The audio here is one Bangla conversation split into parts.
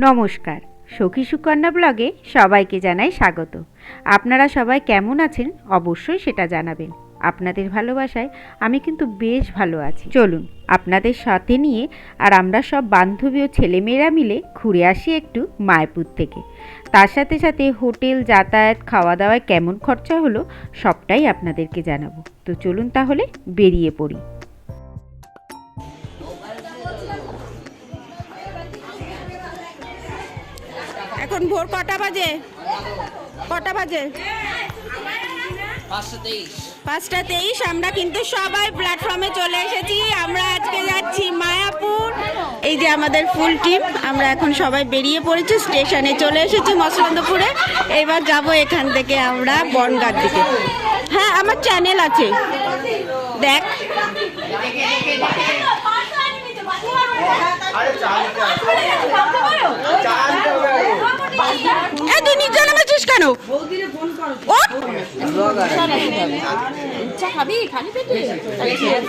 নমস্কার, সখী সুকন্যা ব্লগে সবাইকে জানাই স্বাগত। আপনারা সবাই কেমন আছেন অবশ্যই সেটা জানাবেন। আপনাদের ভালোবাসায় আমি কিন্তু বেশ ভালো আছি। চলুন আপনাদের সাথে নিয়ে আর আমরা সব বান্ধবী ও ছেলেমেয়েরা মিলে ঘুরে আসি একটু মায়াপুর থেকে। তার সাথে সাথে হোটেল, যাতায়াত, খাওয়া দাওয়ায় কেমন খরচা হলো সবটাই আপনাদেরকে জানাবো। তো চলুন তাহলে বেরিয়ে পড়ি। এখন ভোর কটা বাজে? 5:23। আমরা কিন্তু সবাই প্ল্যাটফর্মে চলে এসেছি। আমরা আজকে যাচ্ছি মায়াপুর। এই যে আমাদের ফুল টিম, আমরা এখন সবাই বেরিয়ে পড়েছি, স্টেশনে চলে এসেছি মসলন্দপুরে। এবার যাব এখান থেকে আমরা বনগাঁর দিকে। হ্যাঁ, আমার চ্যানেল আছে, দেখ। তুই নিচে নেমেছিস কেন?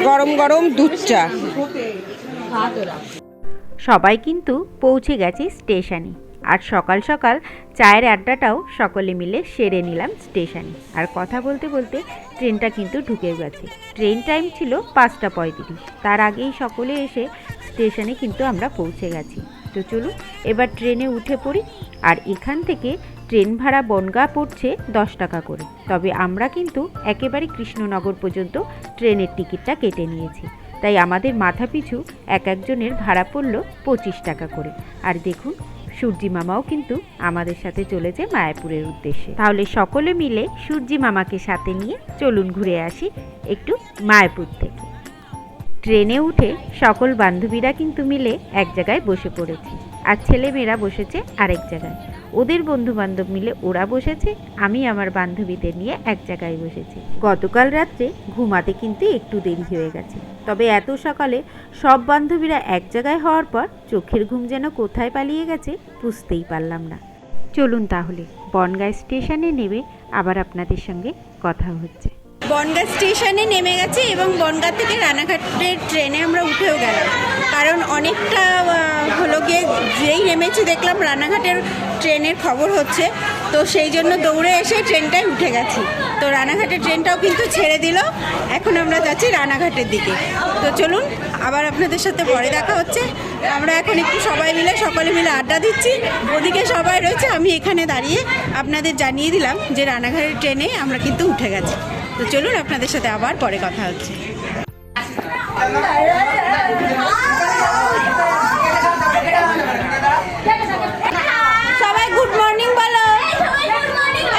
গরম গরম দুধ চা। সবাই কিন্তু পৌঁছে গেছি স্টেশনে। আর সকাল সকাল চায়ের আড্ডাটাও সকলে মিলে সেরে নিলাম স্টেশনে। আর কথা বলতে বলতে ট্রেনটা কিন্তু ঢুকে গেছে। ট্রেন টাইম ছিল 5:35। তার আগেই সকলে এসে স্টেশনে কিন্তু আমরা পৌঁছে গেছি। তো চলুন এবার ট্রেনে উঠে পড়ি। আর এখান থেকে ট্রেন ভাড়া বনগাঁ পড়ছে 10 টাকা করে। তবে আমরা কিন্তু একেবারে কৃষ্ণনগর পর্যন্ত ট্রেনের টিকিটটা কেটে নিয়েছি। তাই আমাদের মাথা পিছু একজনের ভাড়া পড়ল 25 টাকা করে। আর দেখুন, সূর্যি মামাও কিন্তু আমাদের সাথে চলেছে মায়াপুরের উদ্দেশ্যে। তাহলে সকলে মিলে সূর্যি মামাকে সাথে নিয়ে চলুন ঘুরে আসি একটু মায়াপুর থেকে। ট্রেনে উঠে সকল বান্ধবীরা কিন্তু মিলে এক জায়গায় বসে পড়েছি। আর ছেলেমেয়েরা বসেছে আরেক জায়গায়। ওদের বন্ধু বান্ধব মিলে ওরা বসেছে, আমি আমার বান্ধবীদের নিয়ে এক জায়গায় বসেছি। গতকাল রাত্রে ঘুমাতে কিন্তু একটু দেরি হয়ে গেছে। তবে এত সকালে সব বান্ধবীরা এক জায়গায় হওয়ার পর চোখের ঘুম যেন কোথায় পালিয়ে গেছে বুঝতেই পারলাম না। চলুন তাহলে বনগাঁ স্টেশনে নেমে আবার আপনাদের সঙ্গে কথা হচ্ছে। বনগাঁ স্টেশনে নেমে গেছি এবং বনগাঁ থেকে রানাঘাটের ট্রেনে আমরা উঠেও গেলাম। কারণ অনেকটা হলো গিয়ে যেই নেমেছি দেখলাম রানাঘাটের ট্রেনের খবর হচ্ছে, তো সেই জন্য দৌড়ে এসে ট্রেনটায় উঠে গেছি। তো রানাঘাটের ট্রেনটাও কিন্তু ছেড়ে দিল। এখন আমরা যাচ্ছি রানাঘাটের দিকে। তো চলুন আবার আপনাদের সাথে পরে দেখা হচ্ছে। আমরা এখন একটু সকলে মিলে আড্ডা দিচ্ছি। ওদিকে সবাই রয়েছে, আমি এখানে দাঁড়িয়ে আপনাদের জানিয়ে দিলাম যে রানাঘাটের ট্রেনে আমরা কিন্তু উঠে গেছি। তো চলুন আপনাদের সাথে আবার পরে কথা হচ্ছে। সবাই গুড মর্নিং বলো।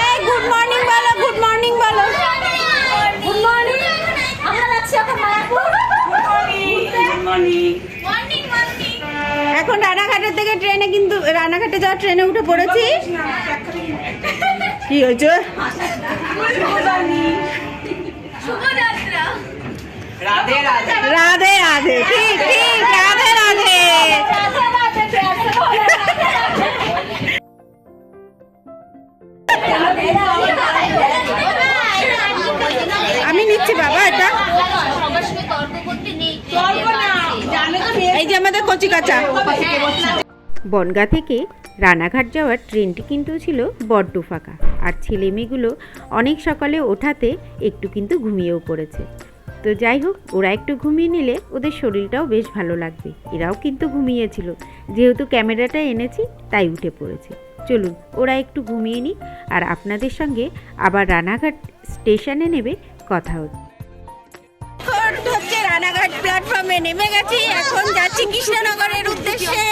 এই গুড মর্নিং বলো, গুড মর্নিং বলো। Good morning. আমরা যাচ্ছি এখন মায়াপুর। Good morning. এখন রানাঘাটের থেকে ট্রেনে কিন্তু রানাঘাটে যাওয়ার ট্রেনে উঠে পড়েছি। কি হয়েছে? রাধে রাধে। রাধে রাধে। ঠিক ঠিক, রাধে রাধে। আমি নিচ্ছি বাবা এটা। এই যে আমাদের কচি কাঁচা। বনগাঁ থেকে রানাঘাট যাওয়ার ট্রেনটি কিন্তু ছিল বড্ড ফাঁকা। আর ছেলেমেয়েগুলো অনেক সকালে ওঠাতে একটু কিন্তু ঘুমিয়েও পড়েছে। তো যাই হোক, ওরা একটু ঘুমিয়ে নিলে ওদের শরীরটাও বেশ ভালো লাগবে। এরাও কিন্তু ঘুমিয়েছিল, যেহেতু ক্যামেরাটা এনেছি তাই উঠে পড়েছে। চলুন ওরা একটু ঘুমিয়ে নিই, আর আপনাদের সঙ্গে আবার রানাঘাট স্টেশনে নেবে কথা হচ্ছে। রানাঘাট প্ল্যাটফর্মে নেমে গেছি, এখন যাচ্ছি কৃষ্ণনগরের উদ্দেশ্যে।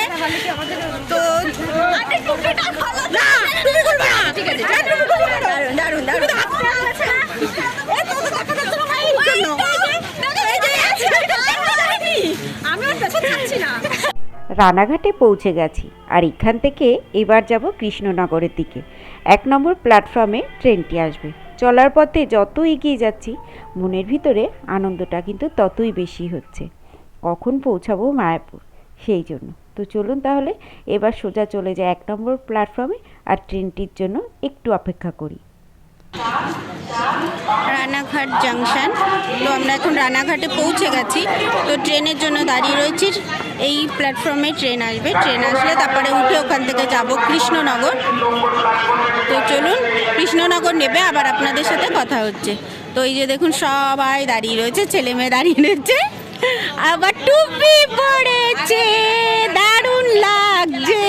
তো দারুণ দারুণ। রানাঘাটে পৌঁছে গেছি। আর এখান থেকে এবার যাব কৃষ্ণনগরের দিকে। 1 নম্বর প্ল্যাটফর্মে ট্রেনটি আসবে। চলার পথে যত এগিয়ে যাচ্ছি মনের ভিতরে আনন্দটা কিন্তু ততই বেশি হচ্ছে। কখন পৌঁছাবো মায়াপুর সেই জন্য। তো চলুন তাহলে এবার সোজা চলে যায় 1 নম্বর প্ল্যাটফর্মে, আর ট্রেনটির জন্য একটু অপেক্ষা করি। রানাঘাট জাংশন। তো আমরা এখন রানাঘাটে পৌঁছে গেছি। তো ট্রেনের জন্য দাঁড়িয়ে রয়েছি। এই প্ল্যাটফর্মে ট্রেন আসবে, ট্রেন আসলে তারপরে উঠে ওখান থেকে যাব কৃষ্ণনগর। তো চলুন, কৃষ্ণনগর নেবে আবার আপনাদের সাথে কথা হচ্ছে। তো এই যে দেখুন সবাই দাঁড়িয়ে রয়েছে, ছেলে মেয়ে দাঁড়িয়ে রয়েছে, আবার টুপি পড়েছে, দারুণ লাগছে।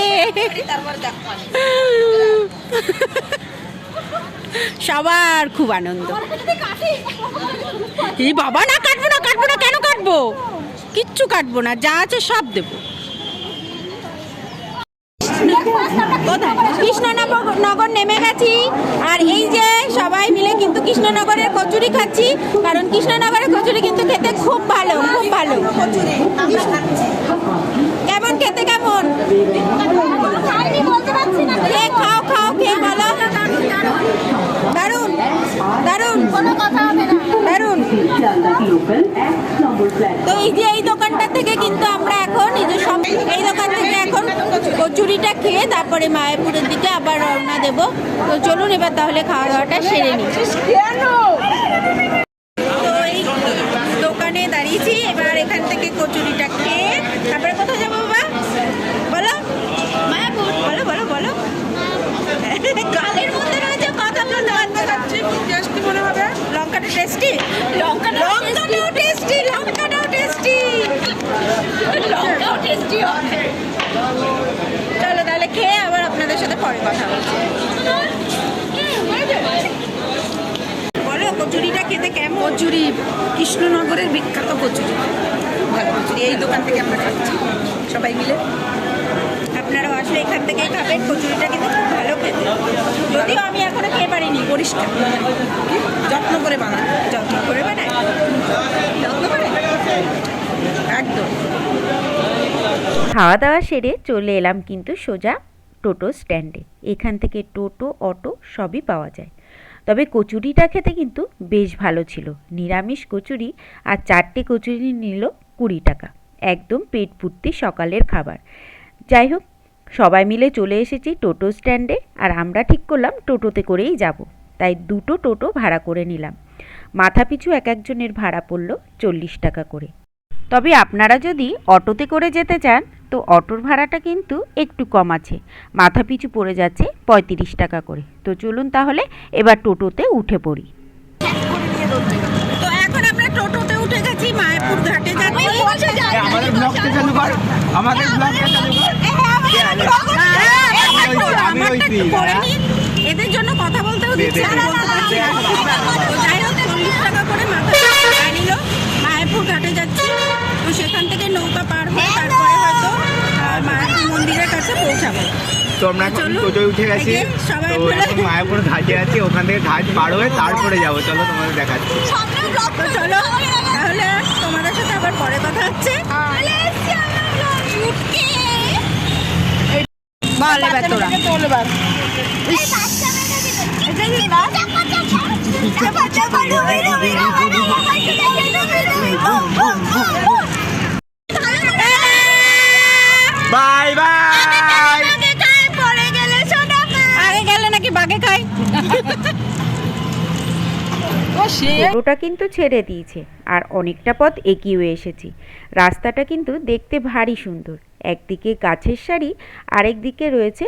সবার খুব আনন্দ। এই বাবা, না কাটবো না, কাটবো না, কেন কাটবো? কিচ্ছু কাটবো না, যা আছে সব দেবো। কোথায়? কৃষ্ণনগর নেমে গেছি। আর এই যে সবাই মিলে কিন্তু কৃষ্ণনগরের কচুরি খাচ্ছি, কারণ কৃষ্ণনগরের কচুরি কিন্তু খেতে খুব ভালো, খুব ভালো। কেমন খেতে, কেমন? খেয়ে খাও, খাও, খেয়ে বলো। দারুণ, দারুণ, দারুণ। তো এই যে এই দোকানটা থেকে কিন্তু আমরা এখন এই দোকান থেকে এখন কচুরিটা খেয়ে তারপরে মায়াপুরের দিকে আবার রওনা দেব। তো চলুন এবার তাহলে খাওয়া দাওয়াটা সেরে নিই। তো এই দোকানে দাঁড়িয়েছি, এবার এখান থেকে কচুরিটা খেয়ে তারপরে কোথায় যাবো বাবা? বলো মায়াপুর, বলো বলো বলো। গালের মধ্যে রয়েছে কথা বলতে পারছি। টেস্টি মনে হবে। লঙ্কাটা টেস্টি, লঙ্কাটাও টেস্টি, লঙ্কাটাও টেস্টি, লঙ্কাও টেস্টি হবে। চলো তাহলে খেয়ে আবার আপনাদের সাথে পরে কথা বলছি। বলো কচুরিটা খেতে কেমন? কচুরি কৃষ্ণনগরের বিখ্যাত কচুরি, ভালো কচুরি। এই দোকান থেকে আমরা খাচ্ছি সবাই মিলে। আপনারাও আসলে এখান থেকেই খাবেন। কচুরিটা কিন্তু খুব ভালো খেতে, যদিও আমি এখনো খেয়ে পারিনি। পরিষ্কার, যত্ন করে বানায়, যত্ন করে বানায়, যত্ন করে একদম। খাওয়া দাওয়া সেরে চলে এলাম কিন্তু সোজা টোটো স্ট্যান্ডে। এখান থেকে টোটো, অটো সবই পাওয়া যায়। তবে কচুরিটা খেতে কিন্তু বেশ ভালো ছিল। নিরামিষ কচুরি, আর 4টে কচুরি নিল 20 টাকা। একদম পেট ভর্তি সকালের খাবার। যাই হোক, সবাই মিলে চলে এসেছি টোটো স্ট্যান্ডে, আর আমরা ঠিক করলাম টোটোতে করেই যাব। তাই 2টো টোটো ভাড়া করে নিলাম। মাথাপিছু এক একজনের ভাড়া পড়ল 40 টাকা করে। তবে আপনারা যদি অটোতে করে যেতে চান তো অটোর ভাড়াটা কিন্তু একটু কম আছে, মাথাপিছু পড়ে যাচ্ছে 35 টাকা করে। তো চলুন তাহলে এবার টোটোতে উঠে পড়ি। তো এখন আমরা টোটোতে উঠে গেছি, মায়াপুর ঘাটে যাচ্ছি। আমাদের ব্লগটা চালু কর, আমাদের ব্লগটা চালু কর। এদের জন্য কথা বলতেও দিচ্ছে না, বলতে পারছি না। তো যাই হোক, 40 টাকা করে মাথা নিল। মায়াপুর ঘাটে যাচ্ছি। তো সেখান থেকে নৌকা পার হয়ে তারপরে হয়তো মায়াপুর মন্দিরের কাছে পৌঁছাবো। তো আমরা এখন টোটোয় উঠে গেছি, সবাই তো এখন মায়াপুর ঘাটে আছি। ওখান থেকে ঘাট পার হয়ে তারপরে যাবো। চলো তোমাদের দেখাচ্ছি। তো চলো তাহলে তোমাদের সাথে আবার পরে কথা হচ্ছে। বল এবার তোরা। Bye bye. আগে গেলে নাকি বাগে খায়। টোটোটা কিন্তু ছেড়ে দিয়েছে, আর অনেকটা পথ এগিয়ে এসেছি। রাস্তাটা কিন্তু দেখতে ভারী সুন্দর। একদিকে গাছের সারি, আরেকদিকে রয়েছে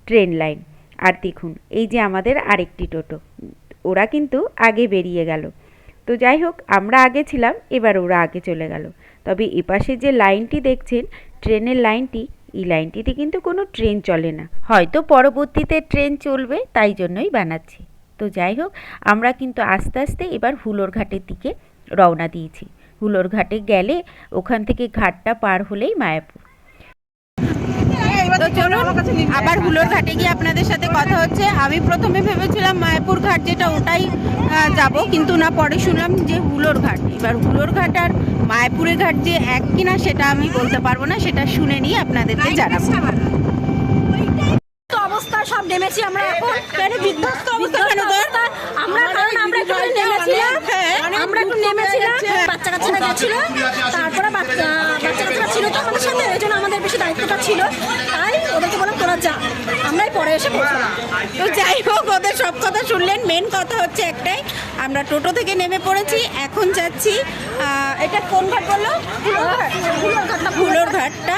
ট্রেন লাইন। আর দেখুন এই যে আমাদের আরেকটি টোটো, ওরা কিন্তু আগে বেরিয়ে গেল। তো যাই হোক, আমরা আগে ছিলাম, এবার ওরা আগে চলে গেল। তবে এপাশে যে লাইনটি দেখছেন, ট্রেনের লাইনটি, এই লাইনটিতে কিন্তু কোনো ট্রেন চলে না। হয়তো পরবর্তীতে ট্রেন চলবে, তাই জন্যই বানাচ্ছি। তো যাই হোক, আমরা কিন্তু আস্তে আস্তে এবার হুলোর ঘাটের দিকে রওনা দিয়েছি। হুলোর ঘাটে গেলে ওখান থেকে ঘাটটা পার হলেই মায়াপুর। তো চলুন আবার হুলোর ঘাটে গিয়ে আপনাদের সাথে কথা হচ্ছে। আমি প্রথমে ভেবেছিলাম মায়াপুর ঘাট যেটা ওটাই যাব, কিন্তু না, পরে শুনলাম যে হুলোর ঘাট। এবার হুলোর ঘাট আর মায়াপুরের ঘাট যে এক কিনা সেটা আমি বলতে পারবো না, সেটা শুনে নিয়ে আপনাদেরকে জানাবো। অবস্থায় সব নেমেছি আমরা এখন। কেন বিধ্বস্ত অবস্থা কেন তোর? আমরা একটু নেমেছিলাম, আমরা একটু নেমেছিলাম, বাচ্চা কাচ্চারা গেছিল, তারপরে বাচ্চা কাচ্চারা ছিল তো আমাদের সাথে, এই জন্য আমাদের বেশি দায়িত্বটা ছিল। তাই ওদেরকে বললাম তোরা যা আমরাই পরে এসে পৌঁছলাম। তো যাই হোক, ওদের সব কথা শুনলেন। মেন কথা হচ্ছে একটাই, আমরা টোটো থেকে নেমে পড়েছি, এখন যাচ্ছি এটা কোন ঘাট বললো? হুলোর ঘাটটা।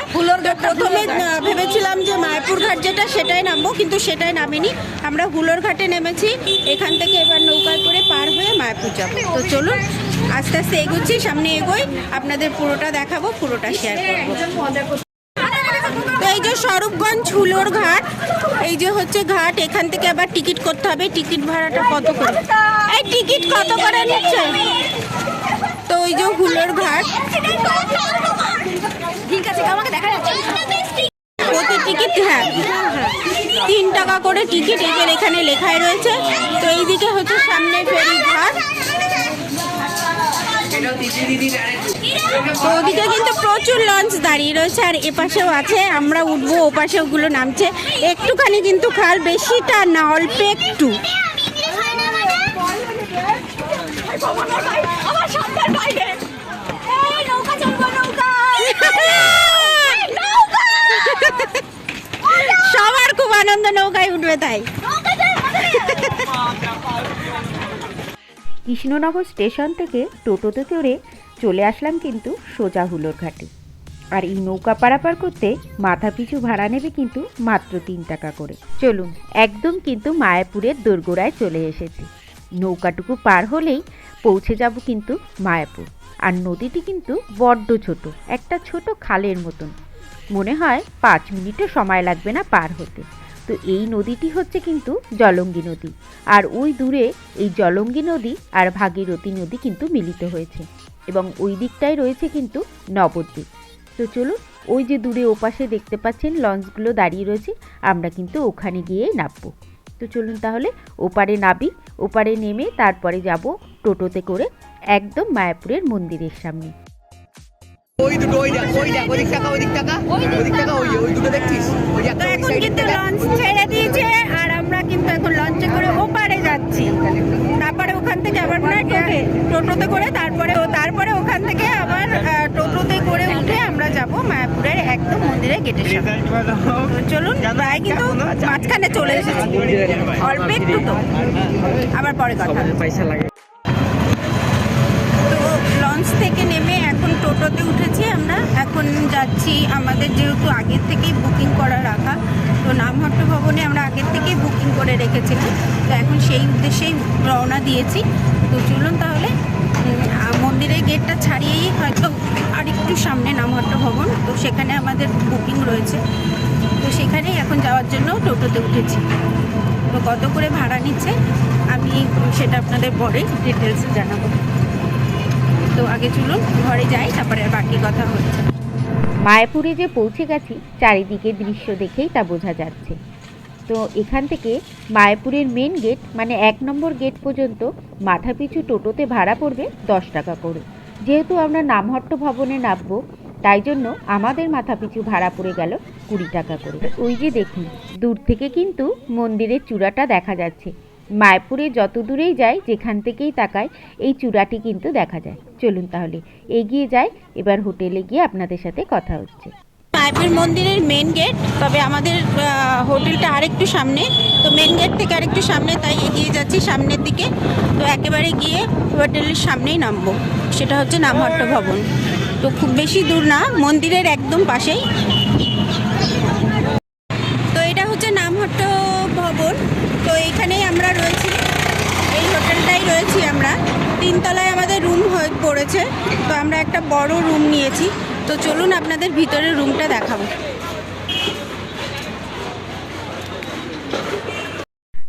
প্রথমে ভেবেছিলাম যে মায়াপুর ঘাট যেটা সেটাই নামবো, কিন্তু সেটাই নামিনি, আমরা হুলোর ঘাটে নেমেছি। এখান থেকে এবার নৌকায় করে পার হয়ে মায়াপুর যাবো। তো চলুন আস্তে আস্তে এগোচ্ছি, সামনে এগোই, আপনাদের পুরোটা দেখাবো, পুরোটা শেয়ার করবো। তো এই যে স্বরূপগঞ্জ হুলোর ঘাট, এই যে হচ্ছে ঘাট। এখান থেকে আবার টিকিট করতে হবে। টিকিট ভাড়াটা কত করে? এই টিকিট কত করে নিচ্ছে? তো ওই যে হুলোর ঘাট, ঠিক আছে, আমাকে দেখা যাচ্ছে প্রতি টিকিট 3 টাকা করে টিকিট, এই যে এখানে লেখাই রয়েছে। তো এইদিকে হচ্ছে সামনে ফেরি ঘাট। তো ওদিকে কিন্তু প্রচুর লঞ্চ দাঁড়িয়ে রয়েছে, আর এপাশেও আছে। আমরা উঠবো, ওপাশে ওগুলো নামছে। একটুখানি কিন্তু খাল, বেশিটা না, অল্প একটু। সবার খুব আনন্দ, নৌকায় উঠবে তাই। কৃষ্ণনগর স্টেশন থেকে টোটোতে চড়ে চলে আসলাম কিন্তু সোজা হুলোর ঘাটে। আর এই নৌকা পারাপার করতে মাথা পিছু ভাড়া নেবে কিন্তু মাত্র 3 টাকা করে। চলুন, একদম কিন্তু মায়াপুরের দোরগোড়ায় চলে এসেছি। নৌকাটুকু পার হলেই পৌঁছে যাব কিন্তু মায়াপুর। আর নদীটি কিন্তু বড্ড ছোট, একটা ছোট খালের মতন। মনে হয় 5 মিনিটও সময় লাগবে না পার হতে। তো এই নদীটি হচ্ছে কিন্তু জলঙ্গি নদী, আর ওই দূরে এই জলঙ্গি নদী আর ভাগীরথী নদী কিন্তু মিলিত হয়েছে, এবং ওই দিকটায় রয়েছে কিন্তু নবদ্বীপ। তো চলুন, ওই যে দূরে ওপাশে দেখতে পাচ্ছেন লঞ্চগুলো দাঁড়িয়ে রয়েছে, আমরা কিন্তু ওখানে গিয়েই নামবো। তো চলুন তাহলে ওপারে নাবি, ওপারে নেমে তারপরে যাব টোটোতে করে একদম মায়াপুরের মন্দিরের সামনে। ওই দুটো, ওই দেখ, ওই দেখ, ওদিক টাকা, ওদিক টাকা, ওদিক টাকা, ওই দুটো দেখছিস? ওই তো একটা, ওই এখন সাইডে কিন্তু টাকা। লঞ্চ ছেড়ে দিয়েছে, আর আমরা কিন্তু এখন লঞ্চে করে ওপারে যাচ্ছি। তারপরে ওখান থেকে আবার মনে হয় টোটোতে করে, তারপরে ওখান থেকে আবার টোটোতে করে উঠে আমরা যাব মায়াপুরের একদম মন্দিরের গেটের সামনে। তো চলুন, প্রায় কিন্তু মাঝখানে চলে এসেছি, অল্প একটু। তো আবার পরে কথা হবে। পয়সা লাগে। তো লঞ্চ থেকে নেমে এখন টোটোতে উঠেছি আমরা। এখন যাচ্ছি, আমাদের যেহেতু আগের থেকেই বুকিং করা রাখা, তো নামহট্ট ভবনে আমরা আগের থেকেই বুকিং করে রেখেছিলাম। তো এখন সেই উদ্দেশ্যেই রওনা দিয়েছি। তো চলুন তাহলে, মন্দিরের গেটটা ছাড়িয়েই হয়তো আরেকটু সামনে নামহট্ট ভবন, তো সেখানে আমাদের বুকিং রয়েছে। তো সেখানেই এখন যাওয়ার জন্য টোটোতে উঠেছি। তো কত করে ভাড়া নিচ্ছে আমি সেটা আপনাদের পরে ডিটেলস জানাবো। তো আগে চলুন ঘরে যাই, তারপরে আর বাকি কথা হচ্ছে। মায়াপুরে যে পৌঁছে গেছি, চারিদিকে দৃশ্য দেখেই তা বোঝা যাচ্ছে। তো এখান থেকে মায়াপুরের মেন গেট মানে 1 নম্বর গেট পর্যন্ত মাথাপিছু টোটোতে ভাড়া পড়বে 10 টাকা করে। যেহেতু আমরা নামহট্ট ভবনে নামবো, তাই জন্য আমাদের মাথাপিছু ভাড়া পড়ে গেল 20 টাকা করে। ওই যে দেখুন, দূর থেকে কিন্তু মন্দিরের চূড়াটা দেখা যাচ্ছে। মায়াপুরে যত দূরেই যাই, যেখান থেকেই তাকাই, এই চূড়াটি কিন্তু দেখা যায়। চলুন তাহলে এগিয়ে যাই, এবার হোটেলে গিয়ে আপনাদের সাথে কথা হচ্ছে। মায়াপুর মন্দিরের মেন গেট, তবে আমাদের হোটেলটা আরেকটু সামনে। তো মেন গেট থেকে আরেকটু সামনে, তাই এগিয়ে যাচ্ছি সামনের দিকে। তো একেবারে গিয়ে হোটেলের সামনেই নামবো, সেটা হচ্ছে নামহট্ট ভবন। তো খুব বেশি দূর না, মন্দিরের একদম পাশেই। তো এটা হচ্ছে নামহট্ট ভবন। তো এইখানেই আমরা রয়েছি, এই হোটেলটাই রয়েছি আমরা। 3 তলায় আমাদের রুম হয়ে পড়েছে। তো আমরা একটা বড় রুম নিয়েছি। তো চলুন আপনাদের ভিতরের রুমটা দেখাবো।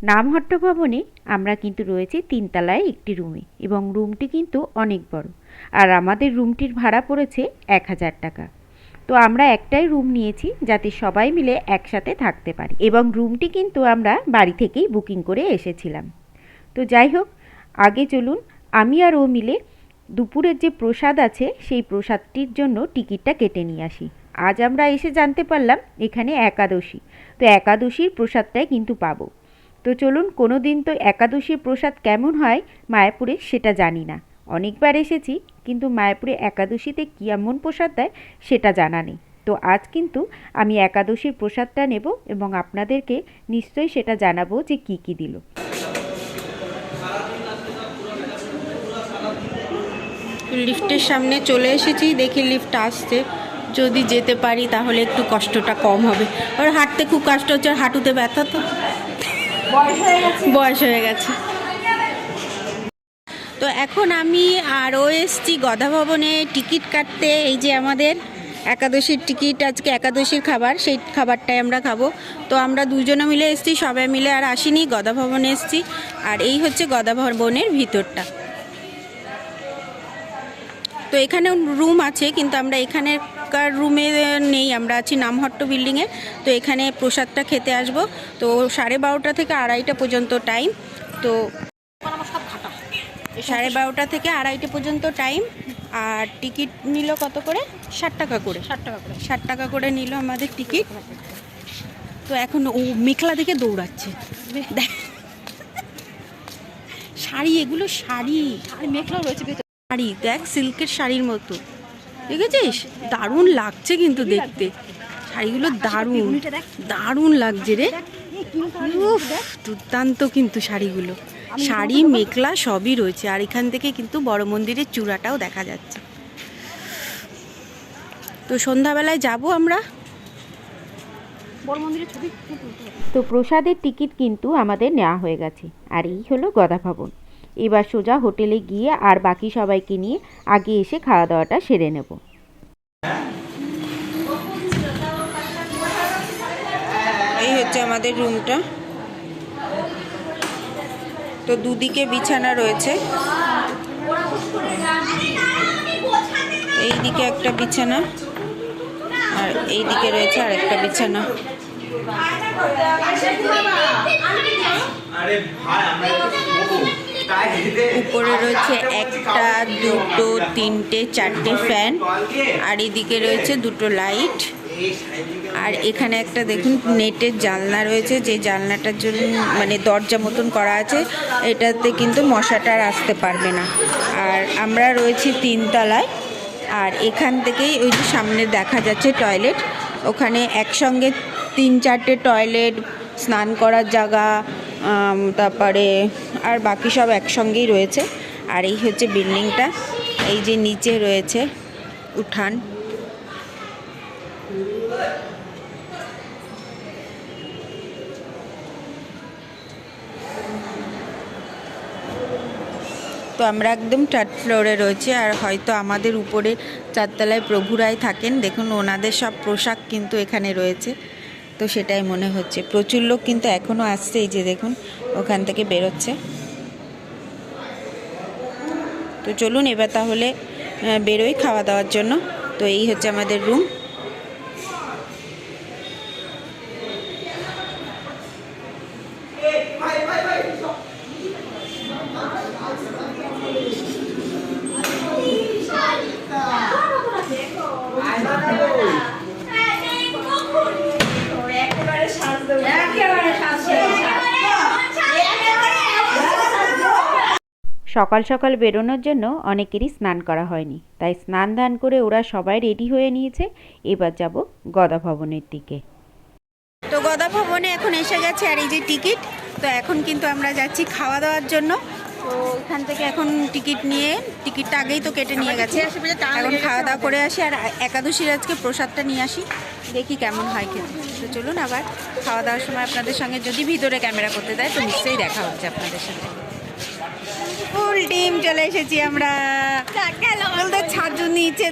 নামহট্ট ভবনে আমরা কিন্তু রয়েছি 3 তলায় একটি রুমে, এবং রুমটি কিন্তু অনেক বড়। আর আমাদের রুমটির ভাড়া পড়েছে 1000 টাকা। তো আমরা একটাই রুম নিয়েছি যাতে সবাই মিলে একসাথে থাকতে পারি, এবং রুমটি কিন্তু আমরা বাড়ি থেকেই বুকিং করে এসেছিলাম। তো যাই হোক, আগে চলুন আমি আর ও মিলে দুপুরের যে প্রসাদ আছে সেই প্রসাদটির জন্য টিকিটটা কেটে নিয়ে আসি। আজ আমরা এসে জানতে পারলাম এখানে একাদশী, তো একাদশীর প্রসাদটাই কিন্তু পাবো। তো চলুন, কোনো দিন তো একাদশীর প্রসাদ কেমন হয় মায়াপুরে সেটা জানি না, অনেকবার এসেছি, কিন্তু মায়াপুরে একাদশীতে কেমন প্রসাদ দেয় সেটা জানা নেই। তো আজ কিন্তু আমি একাদশীর প্রসাদটা নেব এবং আপনাদেরকে নিশ্চয়ই সেটা জানাবো যে কি কি দিল। লিফটের সামনে চলে এসেছি, দেখি লিফট আসছে, যদি যেতে পারি তাহলে একটু কষ্টটা কম হবে। ওর হাঁটতে খুব কষ্ট হচ্ছে, ওর হাঁটুতে ব্যথা, তো বয়স হয়ে গেছে। তো এখন আমি আরও এসছি গদা ভবনে টিকিট কাটতে। এই যে আমাদের একাদশীর টিকিট, আজকে একাদশীর খাবার, সেই খাবারটাই আমরা খাবো। তো আমরা দুজনে মিলে এসছি, সবাই মিলে আর আসিনি, গদা ভবনে এসছি। আর এই হচ্ছে গদা ভবনের ভিতরটা। তো এখানে রুম আছে, কিন্তু আমরা এখানেকার রুমে নেই, আমরা আছি নামহট্ট বিল্ডিংয়ে। তো এখানে প্রসাদটা খেতে আসবো। তো 12:30 থেকে 2:30 পর্যন্ত টাইম। তো 12:30 থেকে 2:30 পর্যন্ত টাইম। আর টিকিট নিল কত করে? 60 টাকা করে। 60 টাকা করে নিল আমাদের টিকিট। তো এখন ও মেখলা দেখে দৌড়াচ্ছে। দেখ শাড়ি, এগুলো শাড়ি, আর মেখলাও রয়েছে শাড়ি, দেখ সিল্কের শাড়ির মতো, দেখেছিস? দারুণ লাগছে কিন্তু দেখতে, শাড়িগুলো দারুণ দারুণ লাগছে রে। উফ, দুর্দান্ত কিন্তু শাড়িগুলো, শাড়ি মেখলা সবই রয়েছে। আর এখান থেকে কিন্তু বড় মন্দিরের চূড়াটাও দেখা যাচ্ছে। তো সন্ধ্যাবেলায় যাব আমরা বড় মন্দিরের ছবি। তো প্রসাদের টিকিট কিন্তু আমাদের নেওয়া হয়ে গেছে। আর এই হলো গদা ভবন। এবার সোজা হোটেলে গিয়ে আর বাকি সবাইকে নিয়ে আগে এসে খাওয়া দাওয়াটা সেরে নেব। এই হচ্ছে আমাদের রুমটা। তো দুদিকে বিছানা রয়েছে, এই দিকে একটা বিছানা আর এই দিকে রয়েছে আরেকটা বিছানা। উপরে রয়েছে 1, 2, 3, 4টে ফ্যান, আর এদিকে রয়েছে 2টো লাইট। আর এখানে একটা দেখুন নেটের জানলা রয়েছে, যে জানলাটার জন্য মানে দরজা মতন করা আছে, এটাতে কিন্তু মশাটা আর আসতে পারবে না। আর আমরা রয়েছি 3 তলায়। আর এখান থেকেই ওই যে সামনে দেখা যাচ্ছে টয়লেট, ওখানে একসঙ্গে 3-4টে টয়লেট, স্নান করার জায়গা, তারপরে আর বাকি সব একসঙ্গেই রয়েছে। আর এই হচ্ছে বিল্ডিংটা, এই যে নিচে রয়েছে উঠান। তো আমরা একদম 3rd ফ্লোরে রয়েছি। আর হয়তো আমাদের উপরে 4 তলায় প্রভুরাই থাকেন, দেখুন ওনাদের সব পোশাক কিন্তু এখানে রয়েছে। তো সেটাই মনে হচ্ছে। প্রচুর লোক কিন্তু এখনও আসছে, এই যে দেখুন ওখান থেকে বেরোচ্ছে। তো চলুন এবার তাহলে বেরোই খাওয়া দাওয়ার জন্য। তো এই হচ্ছে আমাদের রুম। সকাল সকাল বেরোনোর জন্য অনেকেরই স্নান করা হয়নি, তাই স্নান দান করে ওরা সবাই রেডি হয়ে নিয়েছে। এবার যাব গদা ভবনের দিকে। তো গদা ভবনে এখন এসে গেছে, আর এই যে টিকিট। তো এখন কিন্তু আমরা যাচ্ছি খাওয়া দাওয়ার জন্য। তো এখান থেকে এখন টিকিট নিয়ে, টিকিটটা আগেই তো কেটে নিয়ে গেছে, এখন খাওয়া দাওয়া করে আসি। আর একাদশীর আজকে প্রসাদটা নিয়ে আসি, দেখি কেমন হয় খেতে। তো চলুন আবার খাওয়া দাওয়ার সময় আপনাদের সঙ্গে যদি ভিতরে ক্যামেরা করতে দেয় তো নিশ্চয়ই দেখা হচ্ছে আপনাদের সাথে। ফুল টিম চলে এসেছি আমরা। বলতে ছাজু নিচে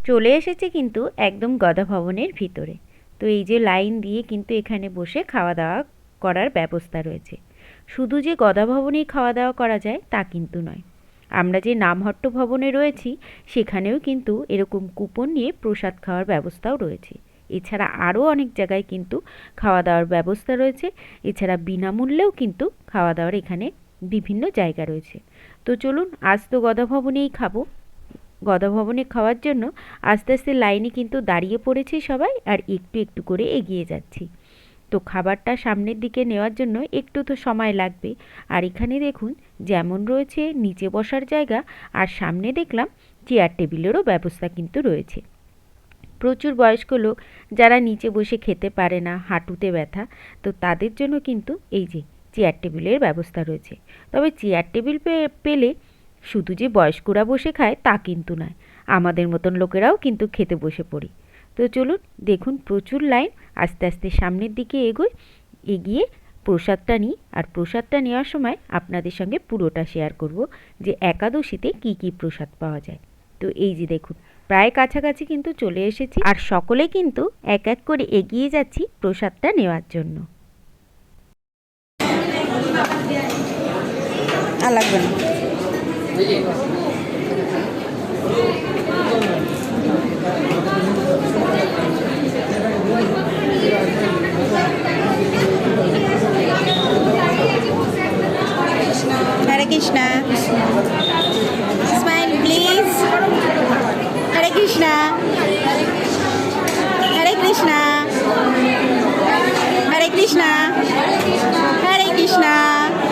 চলে এসেছে কিন্তু একদম গদা ভবনের ভিতরে। তো এই যে লাইন দিয়ে কিন্তু এখানে বসে খাওয়া দাওয়া করার ব্যবস্থা রয়েছে। শুধু যে গদা ভবনেই খাওয়া দাওয়া করা যায় তা কিন্তু নয়, আমরা যে নামহট্ট ভবনে রয়েছি সেখানেও কিন্তু এরকম কুপন নিয়ে প্রসাদ খাওয়ার ব্যবস্থাও রয়েছে। এছাড়া আরও অনেক জায়গায় কিন্তু খাওয়া দাওয়ার ব্যবস্থা রয়েছে। এছাড়া বিনামূল্যেও কিন্তু খাওয়া দাওয়ার এখানে বিভিন্ন জায়গা রয়েছে। তো চলুন আজ তো গদা ভবনেই খাবো। গদা ভবনে খাওয়ার জন্য আস্তে আস্তে লাইনে কিন্তু দাঁড়িয়ে পড়েছি সবাই, আর একটু একটু করে এগিয়ে যাচ্ছি। তো খাবারটা সামনের দিকে নেওয়ার জন্য একটু তো সময় লাগবে। আর এখানে দেখুন যেমন রয়েছে নিচে বসার জায়গা, আর সামনে দেখলাম চেয়ার টেবিলেরও ব্যবস্থা কিন্তু রয়েছে। প্রচুর বয়স্ক লোক যারা নিচে বসে খেতে পারে না, হাঁটুতে ব্যথা, তো তাদের জন্য কিন্তু এই যে চেয়ার টেবিলের ব্যবস্থা রয়েছে। তবে চেয়ার টেবিল পেলে শুধু যে বয়স্করা বসে খায় তা কিন্তু নয়, আমাদের মতন লোকেরাও কিন্তু খেতে বসে পড়ি। তো চলুন দেখুন প্রচুর লাইন, আস্তে আস্তে সামনের দিকে এগিয়ে প্রসাদটা নিই। আর প্রসাদটা নেওয়ার সময় আপনাদের সঙ্গে পুরোটা শেয়ার করব যে একাদশীতে কি কি প্রসাদ পাওয়া যায়। তো এই যে দেখুন প্রায় কাছাকাছি কিন্তু চলে এসেছি, আর সকলে কিন্তু এক এক করে এগিয়ে যাচ্ছি প্রসাদটা নেওয়ার জন্য। আর লাগবে না। হরে কৃষ্ণ, স্মাইল প্লিজ। হরে কৃষ্ণ, হরে কৃষ্ণ, হরে কৃষ্ণ, হরে কৃষ্ণ,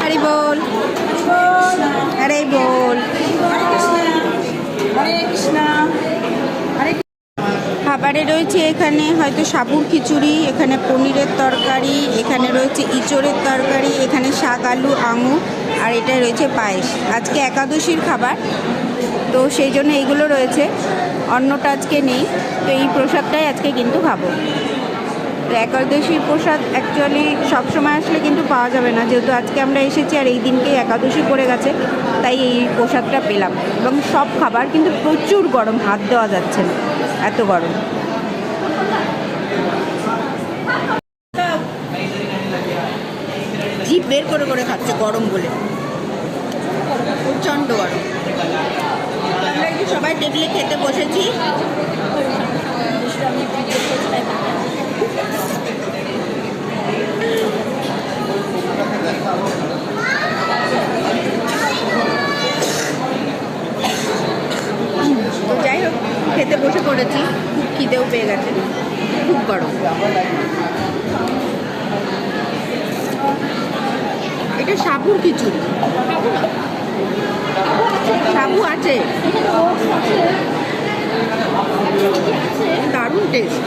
হরি বল, হরে বল, হরে কৃষ্ণ। খাবারে রয়েছে এখানে হয়তো সাবুর খিচুড়ি, এখানে পনিরের তরকারি, এখানে রয়েছে ইঁচড়ের তরকারি, এখানে শাক আলু আঙুর, আর এটা রয়েছে পায়েস। আজকে একাদশীর খাবার, তো সেই জন্য এইগুলো রয়েছে, অন্নটা আজকে নেই। তো এই প্রসাদটাই আজকে কিন্তু খাবো। তো একাদশীর প্রসাদ অ্যাকচুয়ালি সবসময় আসলে কিন্তু পাওয়া যাবে না, যেহেতু আজকে আমরা এসেছি আর এই দিনকেই একাদশী পড়ে গেছে, তাই এই প্রসাদটা পেলাম। এবং সব খাবার কিন্তু প্রচুর গরম, হাত দেওয়া যাচ্ছে না, এত গরম। জিভ বের করে করে খাচ্ছে গরম বলে, প্রচণ্ড গরম। আমরা একটু সবাই টেবিলে খেতে বসেছি। তো যাই হোক, খেতে বসে পড়েছি, খুব খিদেও পেয়ে গেছে, খুব গরম। এটা সাবুর খিচুড়ি, সাবু আছে, দারুণ টেস্ট।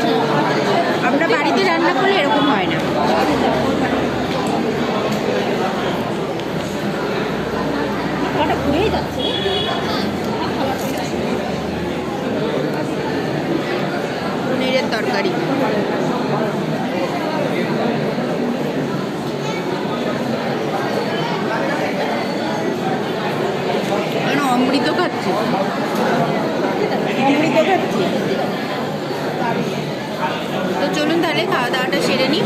আমরা বাড়িতে রান্না করলে এরকম হয় না। পনিরের তরকারি, অমৃত খাচ্ছি, অমৃত খাচ্ছি। তো চলুন তাহলে খাওয়া দাওয়াটা সেরে নিই।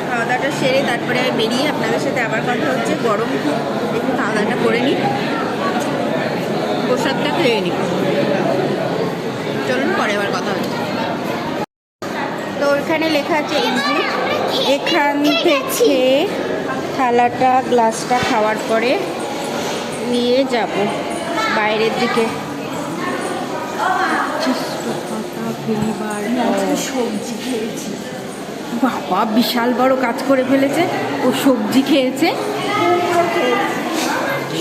খাওয়া দাওয়াটা সেরে তারপরে বেরিয়ে আপনাদের সাথে আবার কথা হচ্ছে। গরম খুব, একটু খাওয়া দাওয়াটা করে নিই, প্রসাদটা খেয়ে নিই। চলুন পরে আবার কথা হচ্ছে। তো এখানে লেখা আছে এক্সিট, এখান থেকে থালাটা গ্লাসটা খাওয়ার পরে নিয়ে যাব বাইরের দিকে। সবজি খেয়েছি, বাবা বিশাল বড় কাজ করে ফেলেছে। ও সবজি খেয়েছে,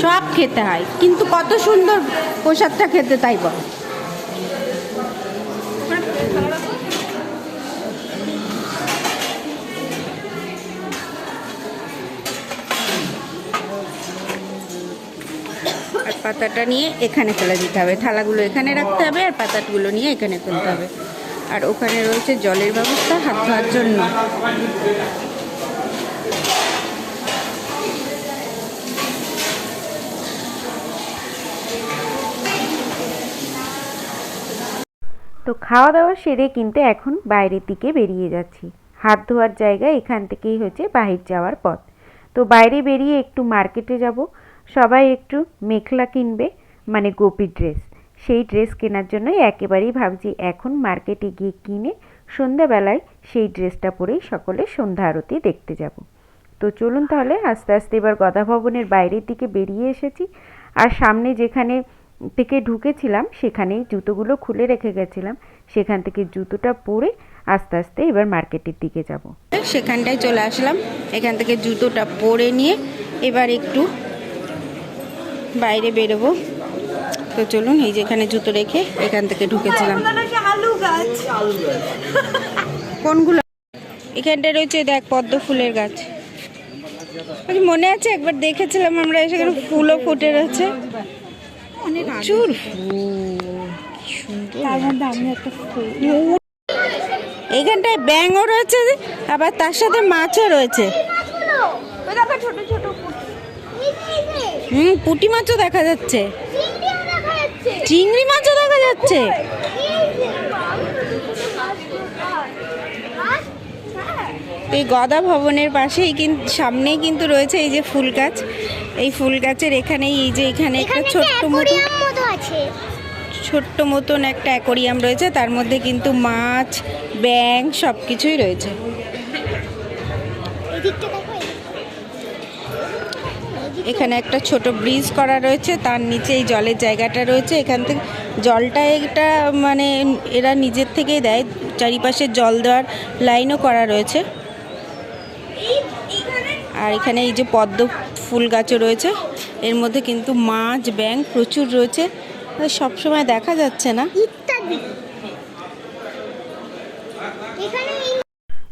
সব খেতে হয়, কিন্তু কত সুন্দর প্রসাদটা খেতে, তাই বল। আর পাতাটা নিয়ে এখানে ফেলে দিতে হবে, থালাগুলো এখানে রাখতে হবে, আর পাতাগুলো নিয়ে এখানে ফেলতে হবে। আর ওখানে রয়েছে জলের ব্যবস্থা হাত ধোয়ার জন্য। তো খাওয়া দাওয়া সেরে কিন্তু এখন বাইরের দিকে বেরিয়ে যাচ্ছি। হাত ধোয়ার জায়গা এখান থেকেই হচ্ছে বাহির যাওয়ার পথ। তো বাইরে বেরিয়ে একটু মার্কেটে যাব, সবাই একটু মেখলা কিনবে, মানে গোপী ড্রেস। সেই ড্রেস কেনার জন্যই একেবারেই ভাবছি এখন মার্কেটে গিয়ে কিনে সন্ধ্যাবেলায় সেই ড্রেসটা পরেই সকলে সন্ধ্যা আরতি দেখতে যাব। তো চলুন তাহলে আস্তে আস্তে এবার গদা ভবনের বাইরের দিকে বেরিয়ে এসেছি। আর সামনে যেখানে থেকে ঢুকেছিলাম সেখানেই জুতোগুলো খুলে রেখে গেছিলাম, সেখান থেকে জুতোটা পরে আস্তে আস্তে এবার মার্কেটের দিকে যাব। সেখানটায় চলে আসলাম, এখান থেকে জুতোটা পরে নিয়ে এবার একটু বাইরে বেরোবো। তো চলুন, এই যে এখানে জুতো রেখে এখান থেকে ঢুকেছিলাম। কোনগুলো? এখানটায় রয়েছে দেখ পদ্ম ফুলের গাছ। মনে আছে একবার দেখেছিলাম আমরা, সেখানে ফুলও ফুটে রয়েছে, প্রচুর ফুল। এইখানটায় ব্যাঙও রয়েছে, আবার তার সাথে মাছও রয়েছে। পুঁটি মাছও দেখা যাচ্ছে, চিংড়ি মাছও দেখা যাচ্ছে। এই গদা ভবনের পাশেই কিন্তু সামনেই কিন্তু রয়েছে এই যে ফুল গাছ। এই ফুল গাছের এখানেই এই যে এখানে একটা ছোট্ট মতন একটা অ্যাকোরিয়াম রয়েছে, তার মধ্যে কিন্তু মাছ, ব্যাঙ সব কিছুই রয়েছে। এখানে একটা ছোট ব্রিজ করা রয়েছে, তার নিচে এই জলের জায়গাটা রয়েছে। এখান থেকে জলটা একটা মানে এরা নিজের থেকেই দেয়, চারিপাশে জল দেওয়ার লাইনও করা রয়েছে। আর এখানে এই যে পদ্ম ফুল গাছও রয়েছে, এর মধ্যে কিন্তু মাছ, ব্যাঙ প্রচুর রয়েছে, সবসময় দেখা যাচ্ছে না।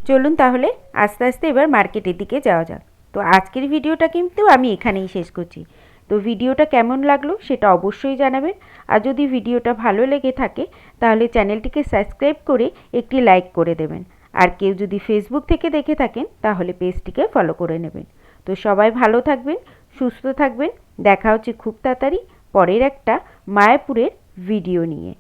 চলুন তাহলে আস্তে আস্তে এবার মার্কেটের দিকে যাওয়া যাক। তো আজকের ভিডিওটা কিন্তু আমি এখানেই শেষ করছি। তো ভিডিওটা কেমন লাগলো সেটা অবশ্যই জানাবেন, আর যদি ভিডিওটা ভালো লেগে থাকে তাহলে চ্যানেলটিকে সাবস্ক্রাইব করে একটি লাইক করে দেবেন। আর কেউ যদি ফেসবুক থেকে দেখে থাকেন তাহলে পেজটিকে ফলো করে নেবেন। তো সবাই ভালো থাকবেন, সুস্থ থাকবেন, দেখা হচ্ছে খুব তাড়াতাড়ি পরের একটা মায়াপুরের ভিডিও নিয়ে।